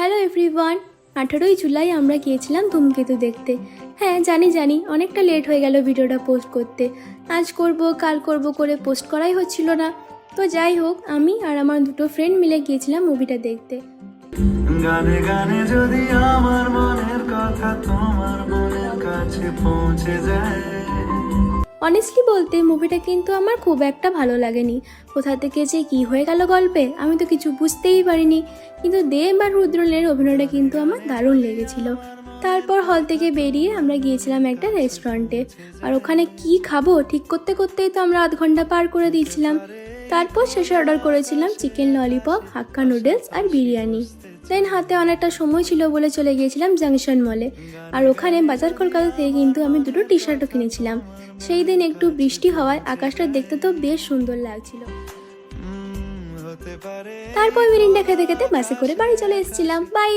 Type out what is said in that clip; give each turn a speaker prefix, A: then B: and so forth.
A: Hello everyone. 18ই July আমরা গিয়েছিলাম ধূমকেতু দেখতে। হ্যাঁ জানি অনেকটা লেট হয়ে গেল ভিডিওটা পোস্ট করতে। আজ করব কাল করব করে পোস্ট করাই হচ্ছিল না। তো যাই হোক, আমি আর আমার দুটো ফ্রেন্ড মিলে গিয়েছিলাম মুভিটা দেখতে।
B: গানে গানে যদি আমার মনের কথা তোমার মনের কাছে পৌঁছে যায়।
A: অনেস্টলি বলতে মুভিটা কিন্তু আমার খুব একটা ভালো লাগেনি। কোথা থেকে যে কী হয়ে গেল গল্পে আমি তো কিছু বুঝতেই পারিনি, কিন্তু দেব আর রুদ্রনের অভিনয়টা কিন্তু আমার দারুণ লেগেছিল। তারপর হল থেকে বেরিয়ে আমরা গিয়েছিলাম একটা রেস্টুরেন্টে, আর ওখানে কি খাবো ঠিক করতে করতেই তো আমরা আধ ঘন্টা পার করে দিয়েছিলাম। তারপর শেষে অর্ডার করেছিলাম চিকেন ললিপপ, হাক্কা নুডলস আর বিরিয়ানি। দেন হাতে অনেকটা সময় ছিল বলে চলে গিয়েছিলাম জাংশন মলে। আর ওখানে বাজার কলকাতা থেকে কিন্তু আমি দুটো টি শার্টও কিনেছিলাম। সেই দিন একটু বৃষ্টি হওয়ায় আকাশটা দেখতে তো বেশ সুন্দর লাগছিল। তারপর মিরিন্ডা খেতে খেতে বাসে করে বাড়ি চলে এসেছিলাম। বাই।